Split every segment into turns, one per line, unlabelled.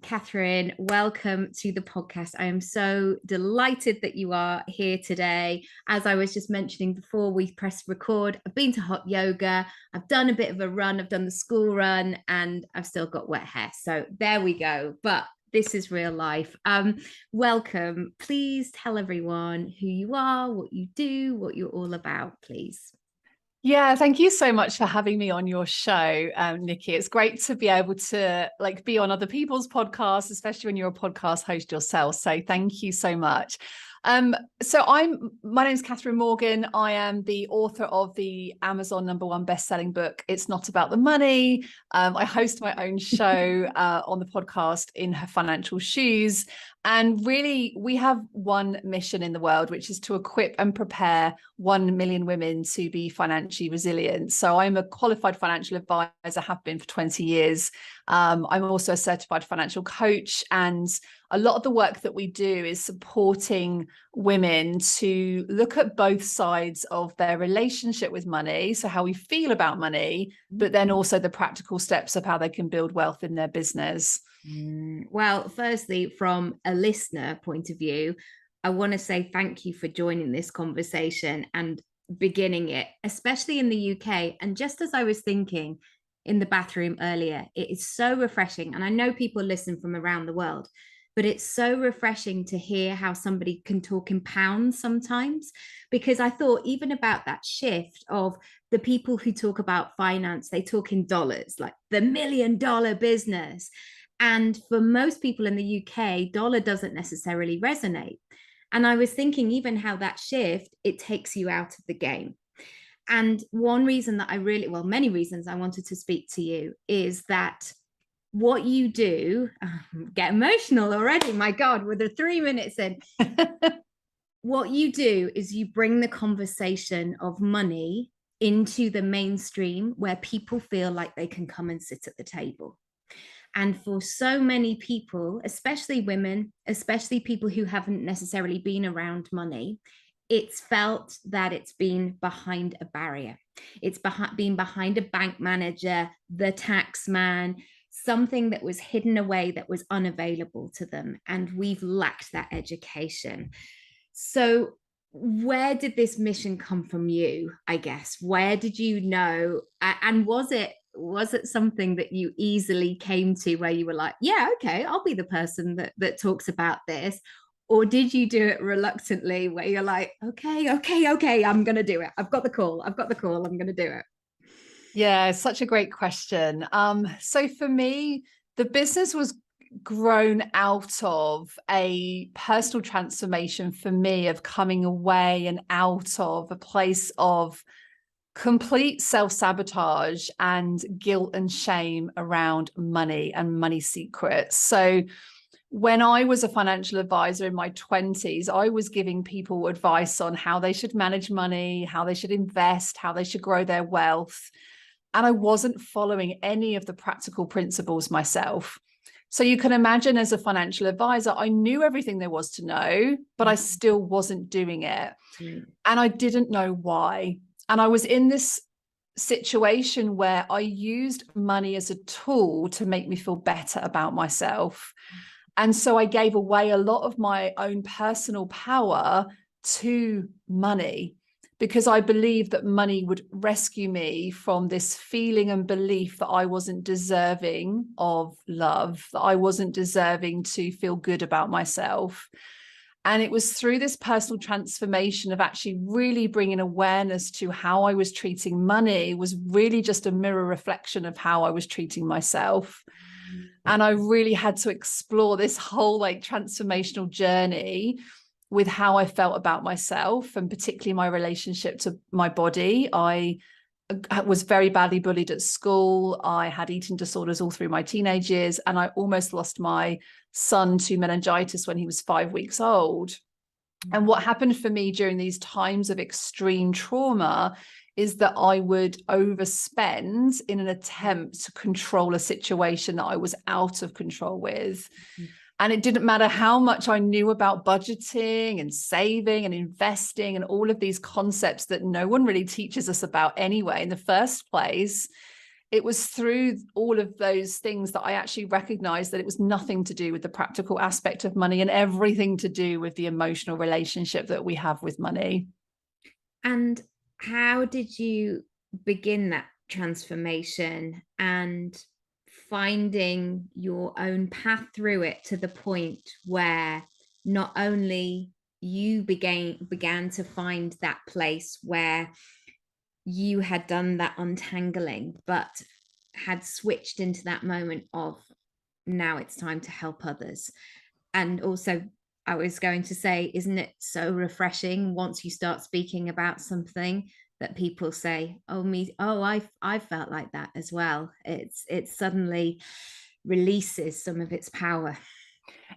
Catherine, welcome to the podcast. I am so delighted that you are here today. As I was just mentioning before we pressed record, I've been to hot yoga, I've done a bit of a run, I've done the school run, and I've still got wet hair. So there we go. But this is real life. Welcome. Please tell everyone who you are, what you do, what you're all about, please.
Yeah, thank you so much for having me on your show, Nicky. It's great to be able to be on other people's podcasts, especially when you're a podcast host yourself. So thank you so much. My name's Catherine Morgan. I am the author of the Amazon #1 best-selling book, It's Not About the Money. I host my own show on the podcast, In Her Financial Shoes. And really, we have one mission in the world, which is to equip and prepare 1 million women to be financially resilient. So I'm a qualified financial advisor, have been for 20 years. I'm also a certified financial coach. And a lot of the work that we do is supporting women to look at both sides of their relationship with money. So how we feel about money, but then also the practical steps of how they can build wealth in their business.
Well, firstly, from a listener point of view, I want to say thank you for joining this conversation and beginning it, especially in the UK. And just as I was thinking in the bathroom earlier, it is so refreshing. And I know people listen from around the world, but it's so refreshing to hear how somebody can talk in pounds sometimes, because I thought even about that shift of the people who talk about finance, they talk in dollars, like the $1 million business. And for most people in the UK, dollar doesn't necessarily resonate. And I was thinking even how that shift, it takes you out of the game. And one reason that many reasons I wanted to speak to you is that what you do, get emotional already, my God, we're 3 minutes in. What you do is you bring the conversation of money into the mainstream where people feel like they can come and sit at the table. And for so many people, especially women, especially people who haven't necessarily been around money, it's felt that it's been behind a barrier. It's been behind a bank manager, the tax man, something that was hidden away, that was unavailable to them. And we've lacked that education. So where did this mission come from you, I guess? Where did you know? And was it something that you easily came to where you were like, yeah, okay, I'll be the person that talks about this? Or did you do it reluctantly where you're like, okay, I'm going to do it. I've got the call. I'm going to do it.
Yeah, such a great question. So for me, the business was grown out of a personal transformation for me of coming away and out of a place of complete self-sabotage and guilt and shame around money and money secrets. So when I was a financial advisor in my 20s, I was giving people advice on how they should manage money, how they should invest, how they should grow their wealth. And I wasn't following any of the practical principles myself. So you can imagine, as a financial advisor, I knew everything there was to know, but I still wasn't doing it. And I didn't know why. And I was in this situation where I used money as a tool to make me feel better about myself. And so I gave away a lot of my own personal power to money, because I believed that money would rescue me from this feeling and belief that I wasn't deserving of love, that I wasn't deserving to feel good about myself. And it was through this personal transformation of actually really bringing awareness to how I was treating money, was really just a mirror reflection of how I was treating myself. And I really had to explore this whole transformational journey with how I felt about myself, and particularly my relationship to my body. I was very badly bullied at school. I had eating disorders all through my teenage years, and I almost lost my son to meningitis when he was 5 weeks old. And what happened for me during these times of extreme trauma is that I would overspend in an attempt to control a situation that I was out of control with. And it didn't matter how much I knew about budgeting and saving and investing and all of these concepts that no one really teaches us about anyway in the first place. it was through all of those things that I actually recognized that it was nothing to do with the practical aspect of money and everything to do with the emotional relationship that we have with money.
And how did you begin that transformation and finding your own path through it to the point where not only you began to find that place where you had done that untangling, but had switched into that moment of now it's time to help others? And also, I was going to say, isn't it so refreshing once you start speaking about something that people say, "Oh, me, oh, I felt like that as well." It suddenly releases some of its power.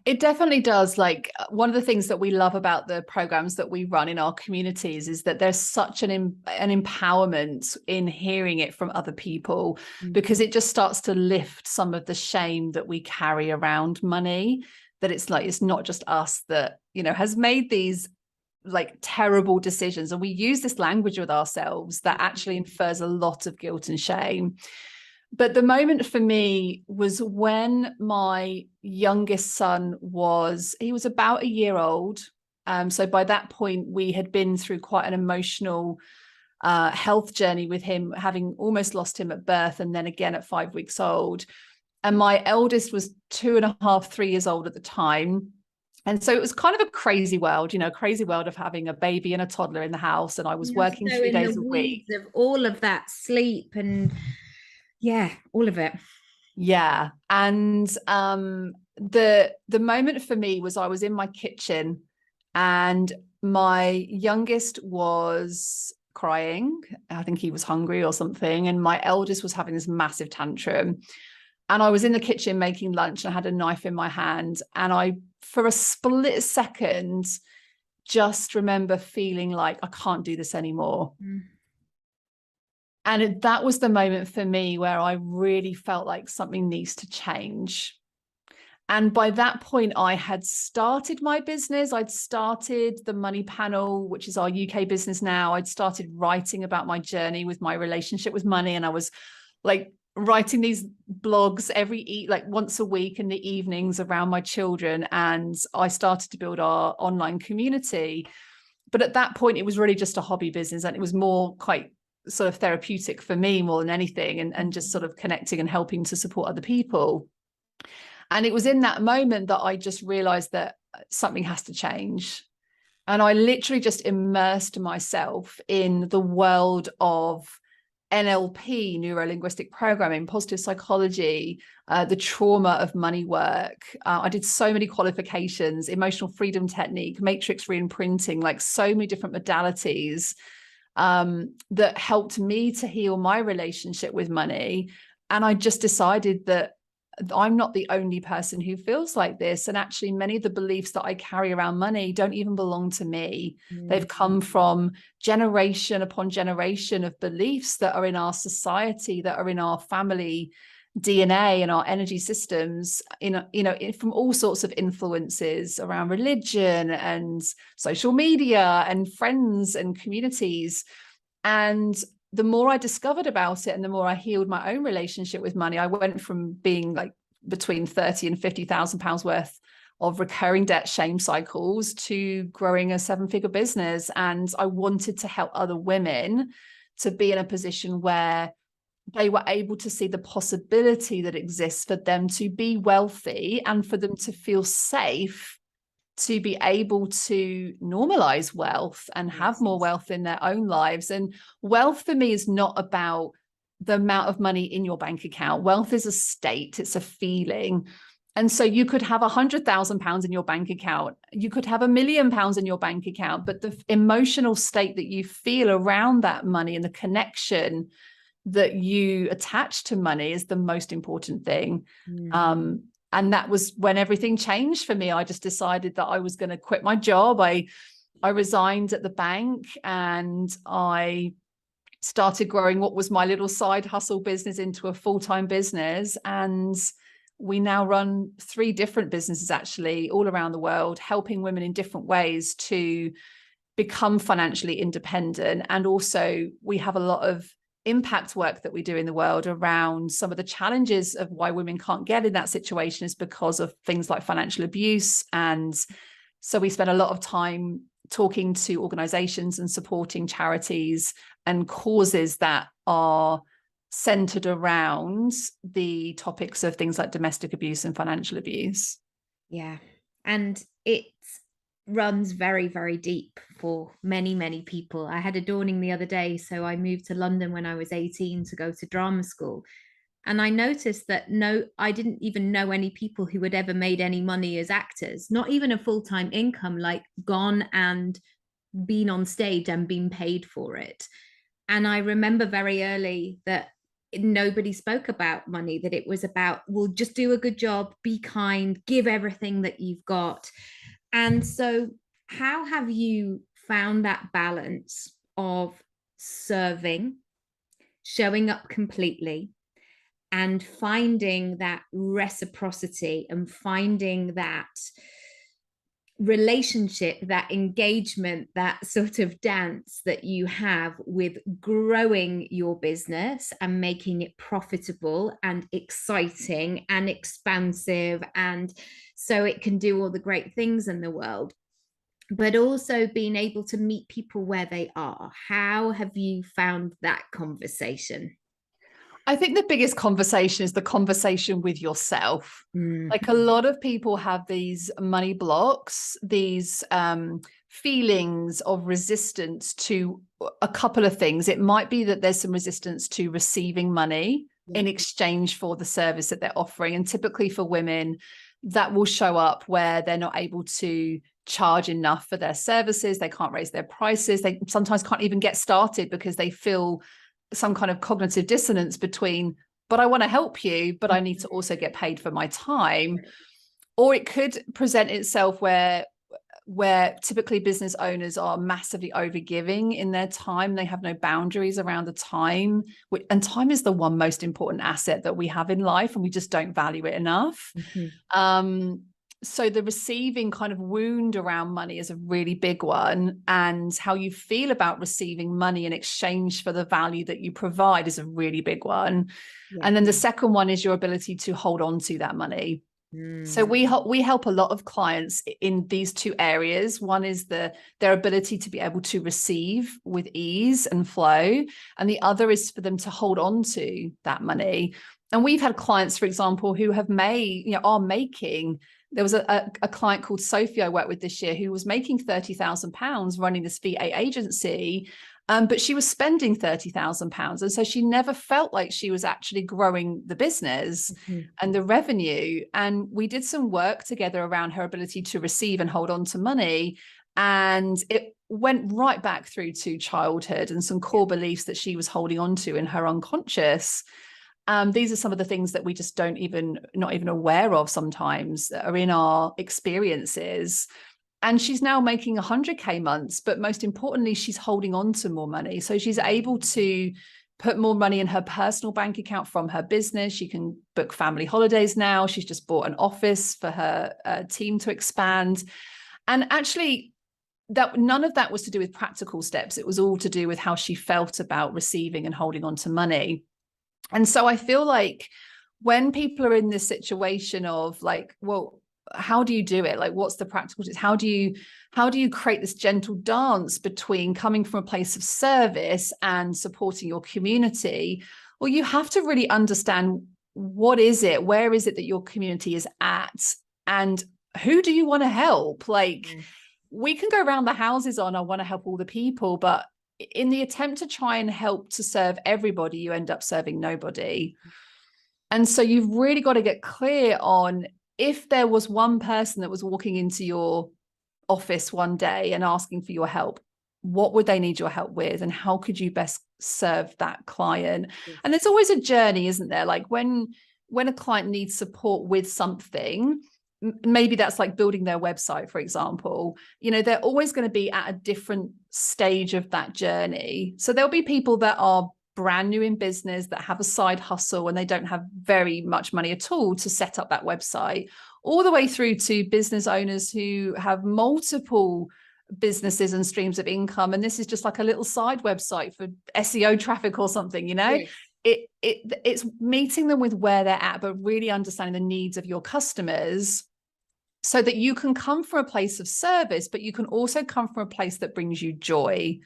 It definitely does. Like, one of the things that we love about the programs that we run in our communities is that there's such an empowerment in hearing it from other people, because it just starts to lift some of the shame that we carry around money, that it's like, it's not just us that, you know, has made these like terrible decisions. And we use this language with ourselves that actually infers a lot of guilt and shame. But the moment for me was when my youngest son he was about a year old. So by that point, we had been through quite an emotional health journey with him, having almost lost him at birth and then again at 5 weeks old. And my eldest was 2.5, 3 years old at the time. And so it was kind of a crazy world, you know, crazy world of having a baby and a toddler in the house. And I was working
So
3
in the
days a week.
weeds of all of that sleep and yeah, all of it.
Yeah. And the moment for me was I was in my kitchen and my youngest was crying. I think he was hungry or something. And my eldest was having this massive tantrum. And I was in the kitchen making lunch and I had a knife in my hand. And I, for a split second, just remember feeling like I can't do this anymore. And that was the moment for me where I really felt like something needs to change. And by that point, I had started my business. I'd started the Money Panel, which is our UK business now. I'd started writing about my journey with my relationship with money. And I was like writing these blogs like once a week in the evenings around my children. And I started to build our online community. But at that point, it was really just a hobby business. And it was more quite sort of therapeutic for me more than anything, and just sort of connecting and helping to support other people. And it was in that moment that I just realized that something has to change. And I literally just immersed myself in the world of NLP, neuro-linguistic programming, positive psychology, the trauma of money work. I did so many qualifications, emotional freedom technique, matrix reimprinting, like so many different modalities that helped me to heal my relationship with money. And I just decided that I'm not the only person who feels like this. And actually, many of the beliefs that I carry around money don't even belong to me. They've come from generation upon generation of beliefs that are in our society, that are in our family DNA and our energy systems, from all sorts of influences around religion and social media and friends and communities. And the more I discovered about it and the more I healed my own relationship with money, I went from being like between 30 and 50,000 pounds worth of recurring debt shame cycles to growing a 7-figure business. And I wanted to help other women to be in a position where they were able to see the possibility that exists for them to be wealthy and for them to feel safe, to be able to normalize wealth and have more wealth in their own lives. And wealth for me is not about the amount of money in your bank account. Wealth is a state, it's a feeling. And so you could have £100,000 in your bank account. You could have £1 million in your bank account, but the emotional state that you feel around that money and the connection that you attach to money is the most important thing. And that was when everything changed for me. I just decided that I was going to quit my job. I resigned at the bank and I started growing what was my little side hustle business into a full-time business. And we now run 3 different businesses, actually, all around the world, helping women in different ways to become financially independent. And also we have a lot of impact work that we do in the world around some of the challenges of why women can't get in that situation is because of things like financial abuse. And so we spend a lot of time talking to organizations and supporting charities and causes that are centered around the topics of things like domestic abuse and financial abuse.
Yeah. And it runs very, very deep for many, many people. I had a dawning the other day. So I moved to London when I was 18 to go to drama school. And I noticed that I didn't even know any people who had ever made any money as actors, not even a full-time income, like gone and been on stage and been paid for it. And I remember very early that nobody spoke about money, that it was about, well, just do a good job, be kind, give everything that you've got. And so, how have you found that balance of serving, showing up completely, and finding that reciprocity and finding that relationship, that engagement, that sort of dance that you have with growing your business and making it profitable and exciting and expansive, and so it can do all the great things in the world, but also being able to meet people where they are? How have you found that conversation?
I think the biggest conversation is the conversation with yourself.
Mm.
Like a lot of people have these money blocks, these feelings of resistance to a couple of things. It might be that there's some resistance to receiving money in exchange for the service that they're offering. And typically for women, that will show up where they're not able to charge enough for their services. They can't raise their prices. They sometimes can't even get started because they feel some kind of cognitive dissonance between, but I want to help you, but I need to also get paid for my time. Or it could present itself where typically business owners are massively overgiving in their time. They have no boundaries around the time, and time is the one most important asset that we have in life, and we just don't value it enough. So the receiving kind of wound around money is a really big one, and how you feel about receiving money in exchange for the value that you provide is a really big one. And then the second one is your ability to hold on to that money. So we help a lot of clients in these two areas. One is their ability to be able to receive with ease and flow, and the other is for them to hold on to that money. And we've had clients, for example, who have are making. There was a client called Sophie I worked with this year who was making £30,000 running this VA agency. But she was spending £30,000. And so she never felt like she was actually growing the business and the revenue. And we did some work together around her ability to receive and hold on to money. And it went right back through to childhood and some core beliefs that she was holding on to in her unconscious. These are some of the things that we just not even aware of sometimes, that are in our experiences. And she's now making 100K months, but most importantly, she's holding on to more money. So she's able to put more money in her personal bank account from her business. She can book family holidays now. She's just bought an office for her team to expand. And actually, that none of that was to do with practical steps. It was all to do with how she felt about receiving and holding on to money. And so I feel like when people are in this situation of like, well, how do you do it? Like, what's the practical tips? How do you create this gentle dance between coming from a place of service and supporting your community? Well, you have to really understand, what is it? Where is it that your community is at? And who do you want to help? Like, we can go around the houses on, I want to help all the people, but in the attempt to try and help to serve everybody, you end up serving nobody. And so you've really got to get clear on, if there was one person that was walking into your office one day and asking for your help, what would they need your help with? And how could you best serve that client? And there's always a journey, isn't there? Like when a client needs support with something, maybe that's like building their website, for example, they're always going to be at a different stage of that journey. So there'll be people that are brand new in business, that have a side hustle and they don't have very much money at all to set up that website, all the way through to business owners who have multiple businesses and streams of income, and this is just like a little side website for SEO traffic or something, you know.
Yes.
It's meeting them with where they're at, but really understanding the needs of your customers, so that you can come from a place of service, but you can also come from a place that brings you joy.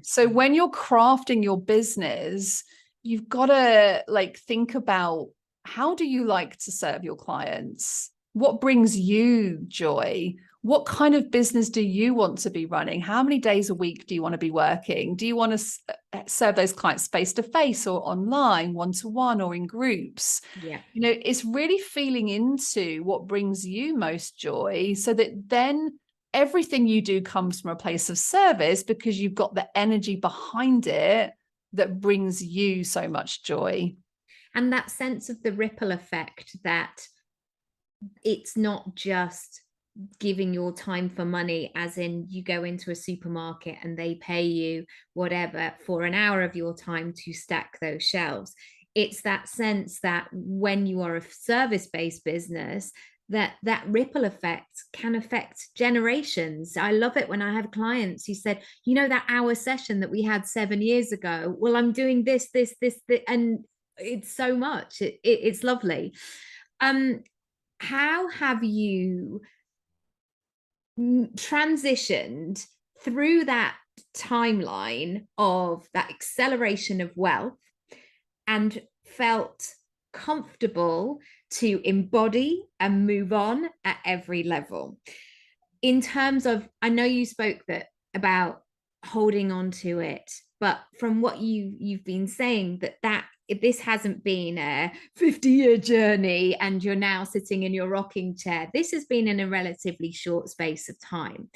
So when you're crafting your business, you've got to like think about, how do you like to serve your clients? What brings you joy? What kind of business do you want to be running? How many days a week do you want to be working? Do you want to serve those clients face to face or online, one-to-one, or in groups?
Yeah.
You know, it's really feeling into what brings you most joy, so that then everything you do comes from a place of service, because you've got the energy behind it that brings you so much joy.
And that sense of the ripple effect, that it's not just giving your time for money, as in you go into a supermarket and they pay you whatever for an hour of your time to stack those shelves. It's that sense that when you are a service-based business, that ripple effect can affect generations. I love it when I have clients who said, you know, that hour session that we had 7 years ago, well, I'm doing this, and it's so much. It's lovely. How have you transitioned through that timeline of that acceleration of wealth and felt comfortable to embody and move on at every level? In terms of, I know you spoke that about holding on to it, but from what you've been saying, that this hasn't been a 50-year journey and you're now sitting in your rocking chair. This has been in a relatively short space of time.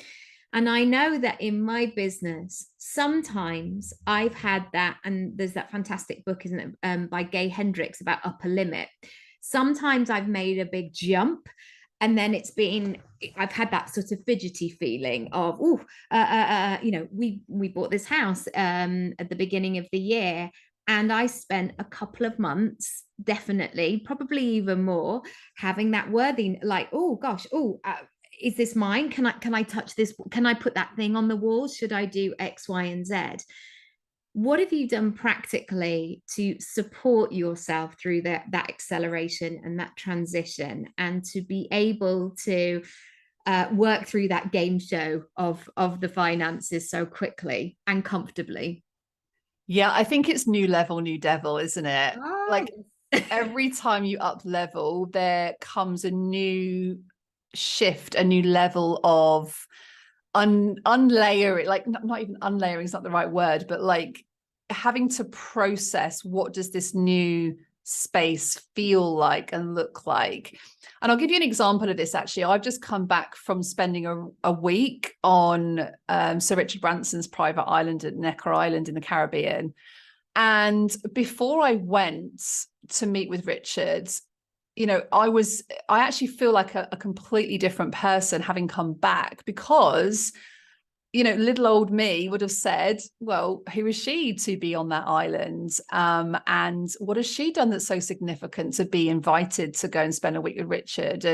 And I know that in my business, sometimes I've had that, and there's that fantastic book, isn't it, by Gay Hendricks, about upper limit. Sometimes I've made a big jump, and then I've had that sort of fidgety feeling of, you know, we bought this house at the beginning of the year, and I spent a couple of months, definitely, probably even more, having that worthy, like, oh gosh, is this mine? Can I touch this? Can I put that thing on the wall? Should I do X, Y, and Z? What have you done practically to support yourself through that acceleration and that transition, and to be able to work through that game show of the finances so quickly and comfortably?
Yeah, I think it's new level, new devil, isn't it?
Oh,
Like every time you up level, there comes a new shift, a new level of unlayering, like not even unlayering is not the right word, but like having to process, what does this new space feel like and look like? And I'll give you an example of this. Actually, I've just come back from spending a week on Sir Richard Branson's private island at Necker Island in the Caribbean. And before I went to meet with Richard, you know, I actually feel like a completely different person having come back, because, you know, little old me would have said, well, who is she to be on that island? And what has she done that's so significant to be invited to go and spend a week with Richard?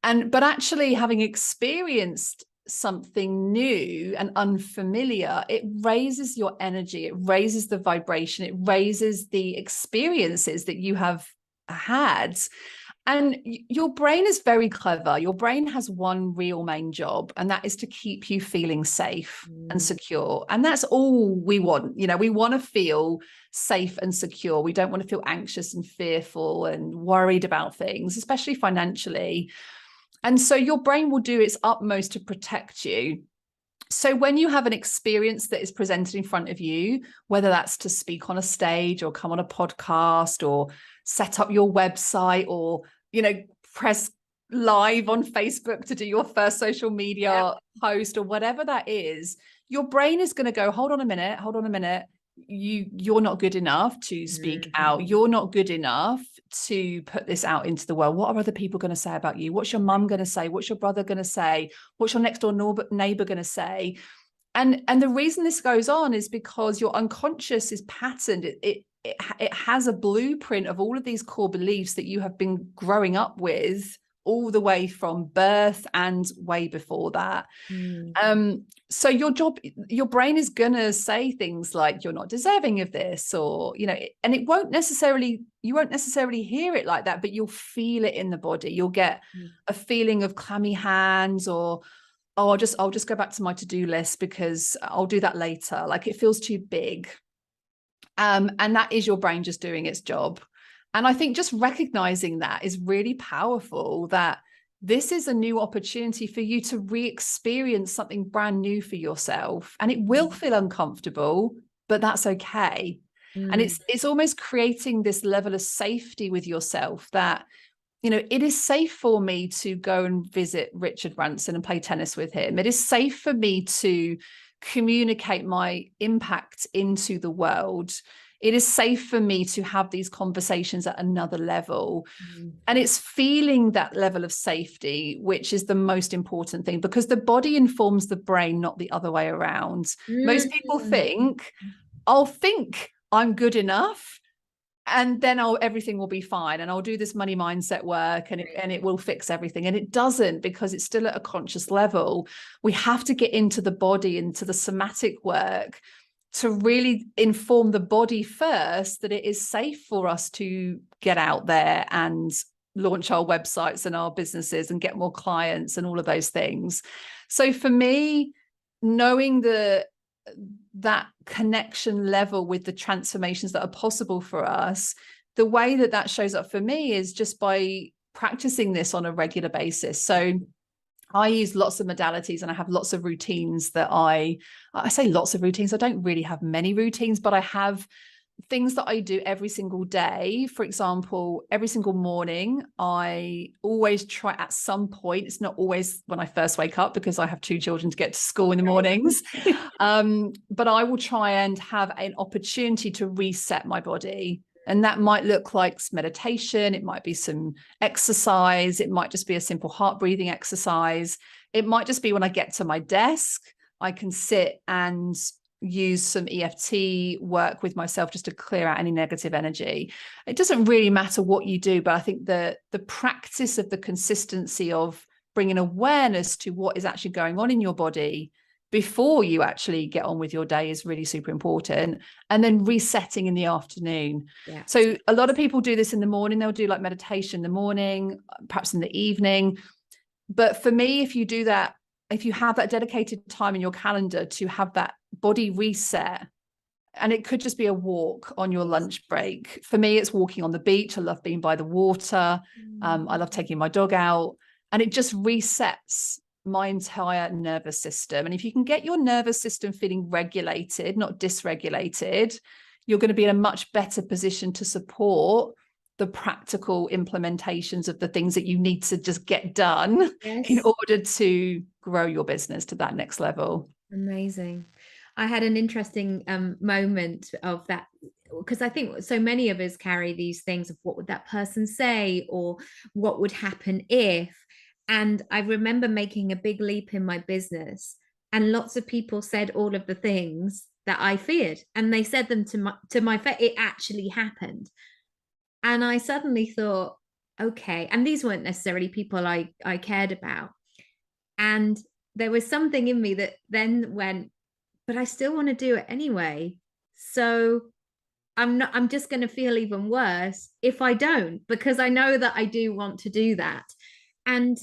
But actually having experienced something new and unfamiliar, it raises your energy, it raises the vibration, it raises the experiences that you have had. And your brain is very clever. Your brain has one real main job, and that is to keep you feeling safe and secure. And that's all we want. You know, we want to feel safe and secure. We don't want to feel anxious and fearful and worried about things, especially financially. And so your brain will do its utmost to protect you. So when you have an experience that is presented in front of you, whether that's to speak on a stage or come on a podcast or set up your website or, you know, press live on Facebook to do your first social media post or whatever that is, your brain is going to go, hold on a minute. You're not good enough to speak out. You're not good enough to put this out into the world. What are other people going to say about you? What's your mum going to say? What's your brother going to say? What's your next door neighbor going to say? And the reason this goes on is because your unconscious is patterned. It has a blueprint of all of these core beliefs that you have been growing up with all the way from birth and way before that.
Mm.
So your brain is gonna say things like you're not deserving of this, or and you won't necessarily hear it like that, but you'll feel it in the body. You'll get a feeling of clammy hands, or I'll just go back to my to-do list because I'll do that later. Like it feels too big. And that is your brain just doing its job. And I think just recognizing that is really powerful, that this is a new opportunity for you to re-experience something brand new for yourself. And it will feel uncomfortable, but that's okay. And it's almost creating this level of safety with yourself that, it is safe for me to go and visit Richard Branson and play tennis with him. It is safe for me to communicate my impact into the world. It is safe for me to have these conversations at another level. And it's feeling that level of safety, which is the most important thing, because the body informs the brain, not the other way around. Most people think, I'll think I'm good enough, and then everything will be fine, and I'll do this money mindset work and it will fix everything. And it doesn't, because it's still at a conscious level. We have to get into the body, into the somatic work, to really inform the body first that it is safe for us to get out there and launch our websites and our businesses and get more clients and all of those things. So for me, knowing that connection level with the transformations that are possible for us, the way that shows up for me is just by practicing this on a regular basis. So I use lots of modalities, and I have lots of routines that I say lots of routines. I don't really have many routines, but I have things that I do every single day. For example, every single morning, I always try at some point, it's not always when I first wake up because I have 2 children to get to school in the mornings, but I will try and have an opportunity to reset my body. And that might look like meditation. It might be some exercise. It might just be a simple heart breathing exercise. It might just be when I get to my desk, I can sit and use some EFT work with myself just to clear out any negative energy. It doesn't really matter what you do, but I think the practice of the consistency of bringing awareness to what is actually going on in your body before you actually get on with your day is really super important. And then resetting in the afternoon. Yeah. So a lot of people do this in the morning. They'll do like meditation in the morning, perhaps in the evening. But for me, if you do that, if you have that dedicated time in your calendar to have that body reset, and it could just be a walk on your lunch break. For me, it's walking on the beach. I love being by the water. I love taking my dog out, and it just resets my entire nervous system. And if you can get your nervous system feeling regulated, not dysregulated, you're going to be in a much better position to support the practical implementations of the things that you need to just get done in order to grow your business to that next level.
Amazing. I had an interesting moment of that, because I think so many of us carry these things of what would that person say, or what would happen if. And I remember making a big leap in my business, and lots of people said all of the things that I feared, and they said them to my face. It actually happened. And I suddenly thought, okay, and these weren't necessarily people I cared about. And there was something in me that then went, but I still want to do it anyway. So I'm just going to feel even worse if I don't, because I know that I do want to do that. And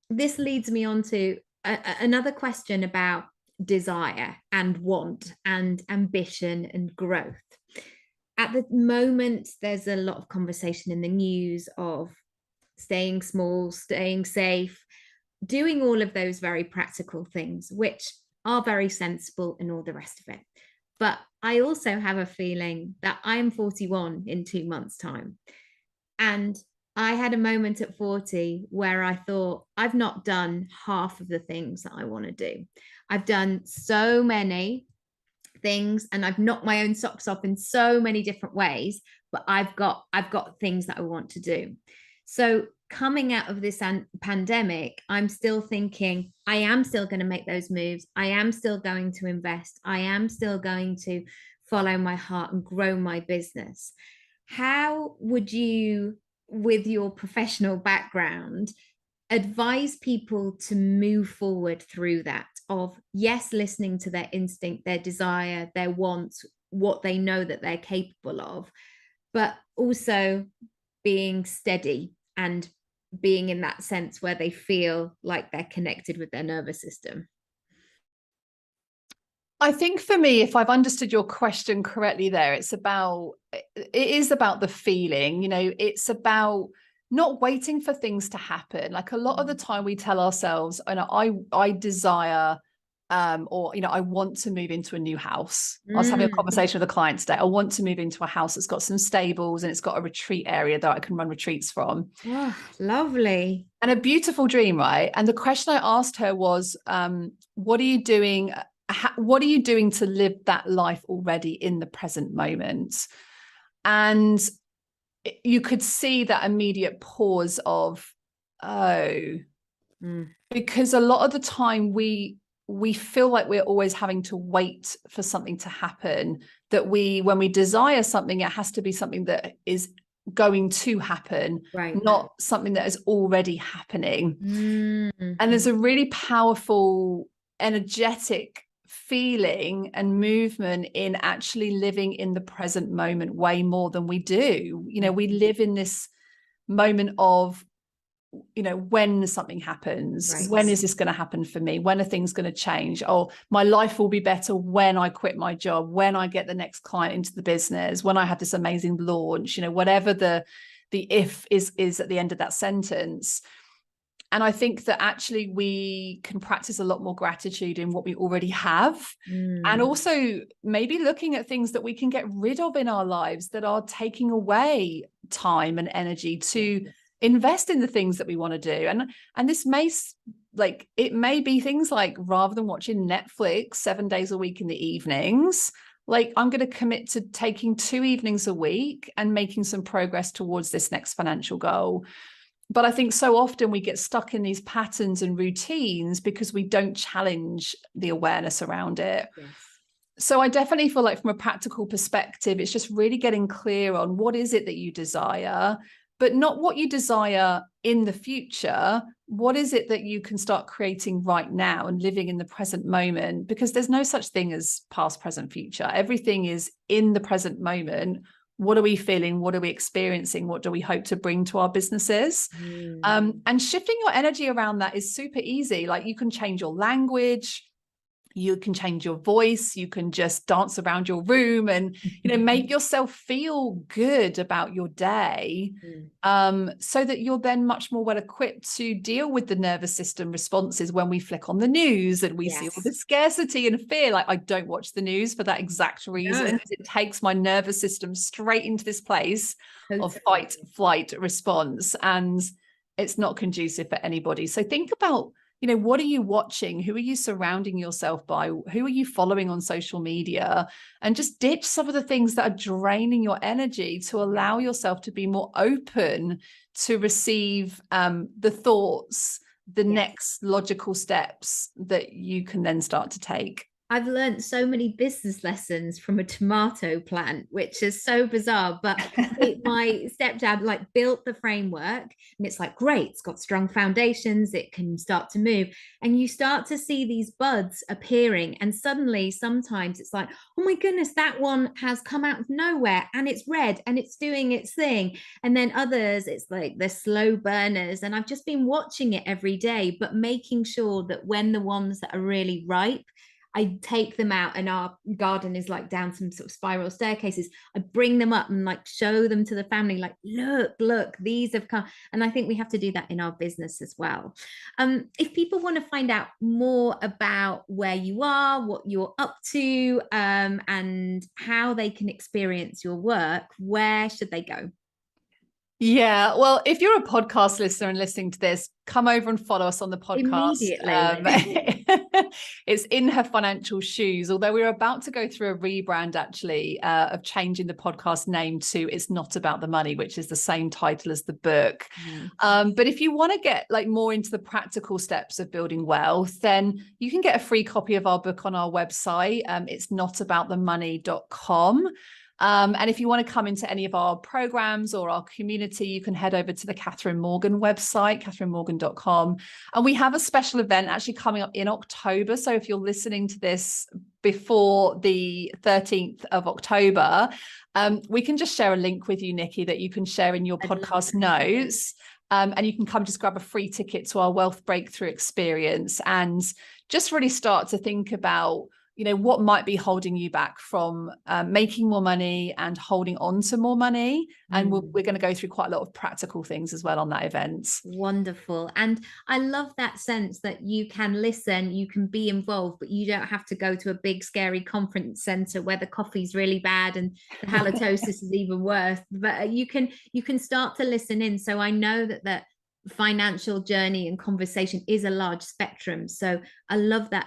this leads me on to another question about desire and want and ambition and growth. At the moment, there's a lot of conversation in the news of staying small, staying safe, doing all of those very practical things, which are very sensible and all the rest of it. But I also have a feeling that I am 41 in 2 months' time. And I had a moment at 40 where I thought, I've not done half of the things that I want to do. I've done so many things, and I've knocked my own socks off in so many different ways, but I've got things that I want to do. So coming out of this pandemic, I'm still thinking, I am still going to make those moves. I am still going to invest. I am still going to follow my heart and grow my business. How would you, with your professional background, advise people to move forward through that of, yes, listening to their instinct, their desire, their wants, what they know that they're capable of, but also being steady and being in that sense where they feel like they're connected with their nervous system?
I think for me, if I've understood your question correctly there, it is about the feeling, it's about not waiting for things to happen. Like a lot of the time we tell ourselves, I desire, or, I want to move into a new house. I was having a conversation with a client today. I want to move into a house that's got some stables and it's got a retreat area that I can run retreats from.
Oh, lovely.
And a beautiful dream, right? And the question I asked her was, what are you doing? What are you doing to live that life already in the present moment? And you could see that immediate pause of, oh, because a lot of the time we feel like we're always having to wait for something to happen, that when we desire something, it has to be something that is going to happen,
right,
not something that is already happening.
mm-hmm.
And there's a really powerful, energetic feeling and movement in actually living in the present moment way more than we do. We live in this moment of, when something happens,
right.
When is this going to happen for me? When are things going to change? Oh, my life will be better when I quit my job, when I get the next client into the business, when I have this amazing launch, whatever the if is at the end of that sentence. And I think that actually we can practice a lot more gratitude in what we already have. And also maybe looking at things that we can get rid of in our lives that are taking away time and energy to invest in the things that we want to do. And this it may be things like, rather than watching Netflix 7 days a week in the evenings, like I'm going to commit to taking 2 evenings a week and making some progress towards this next financial goal. But I think so often we get stuck in these patterns and routines because we don't challenge the awareness around it.
Yes.
So I definitely feel like from a practical perspective, it's just really getting clear on what is it that you desire, but not what you desire in the future. What is it that you can start creating right now and living in the present moment? Because there's no such thing as past, present, future. Everything is in the present moment. What are we feeling? What are we experiencing? What do we hope to bring to our businesses? And shifting your energy around that is super easy. Like you can change your language, you can change your voice, you can just dance around your room and, make yourself feel good about your day, so that you're then much more well equipped to deal with the nervous system responses when we flick on the news and we see all the scarcity and fear. Like I don't watch the news for that exact reason. It takes my nervous system straight into this place of fight, flight response, and it's not conducive for anybody. So think about, what are you watching? Who are you surrounding yourself by? Who are you following on social media? And just ditch some of the things that are draining your energy to allow yourself to be more open to receive the thoughts, the next logical steps that you can then start to take.
I've learned so many business lessons from a tomato plant, which is so bizarre. But my stepdad built the framework, and it's like, great, it's got strong foundations, it can start to move. And you start to see these buds appearing, and suddenly sometimes it's like, oh my goodness, that one has come out of nowhere and it's red and it's doing its thing. And then others, it's like they're slow burners. And I've just been watching it every day, but making sure that when the ones that are really ripe, I take them out, and our garden is down some sort of spiral staircases. I bring them up and show them to the family, look, these have come. And I think we have to do that in our business as well. If people want to find out more about where you are, what you're up to, and how they can experience your work, where should they go?
Yeah, well, if you're a podcast listener and listening to this, come over and follow us on the podcast.
Immediately.
It's In Her Financial Shoes, although we're about to go through a rebrand actually of changing the podcast name to It's Not About the Money, which is the same title as the book. But if you want to get more into the practical steps of building wealth, then you can get a free copy of our book on our website. It's notaboutthemoney.com. And if you want to come into any of our programs or our community, you can head over to the Catherine Morgan website, catherinemorgan.com. And we have a special event actually coming up in October. So if you're listening to this before the 13th of October, we can just share a link with you, Nikki, that you can share in your podcast notes. And you can come just grab a free ticket to our Wealth Breakthrough experience and just really start to think about, what might be holding you back from making more money and holding on to more money. And we're going to go through quite a lot of practical things as well on that event.
Wonderful. And I love that sense that you can listen, you can be involved, but you don't have to go to a big, scary conference center where the coffee's really bad and the halitosis is even worse. But you can start to listen in. So I know that financial journey and conversation is a large spectrum. So I love that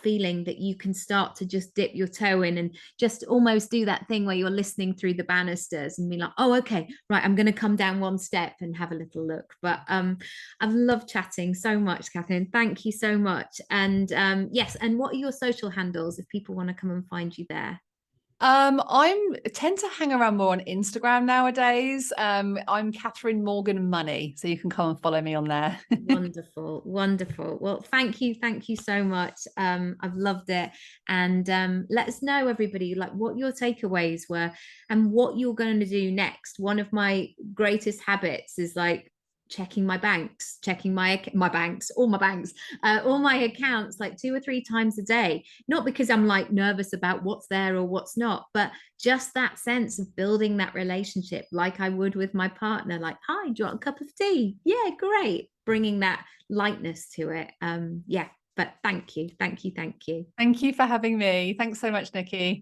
feeling that you can start to just dip your toe in and just almost do that thing where you're listening through the banisters and be like, oh, okay, right, I'm going to come down one step and have a little look. But I've loved chatting so much, Catherine. Thank you so much. And yes, and what are your social handles if people want to come and find you there?
I tend to hang around more on Instagram nowadays. I'm Catherine Morgan Money, so you can come and follow me on there.
Wonderful, wonderful. Well, thank you so much. I've loved it. And let us know, everybody, like what your takeaways were and what you're going to do next. One of my greatest habits is like checking my banks, checking my banks, all my accounts like 2 or 3 times a day. Not because I'm like nervous about what's there or what's not, but just that sense of building that relationship like I would with my partner. Like, hi, do you want a cup of tea? Yeah, great. Bringing that lightness to it. Yeah, but thank you.
Thank you for having me. Thanks so much, Nikki.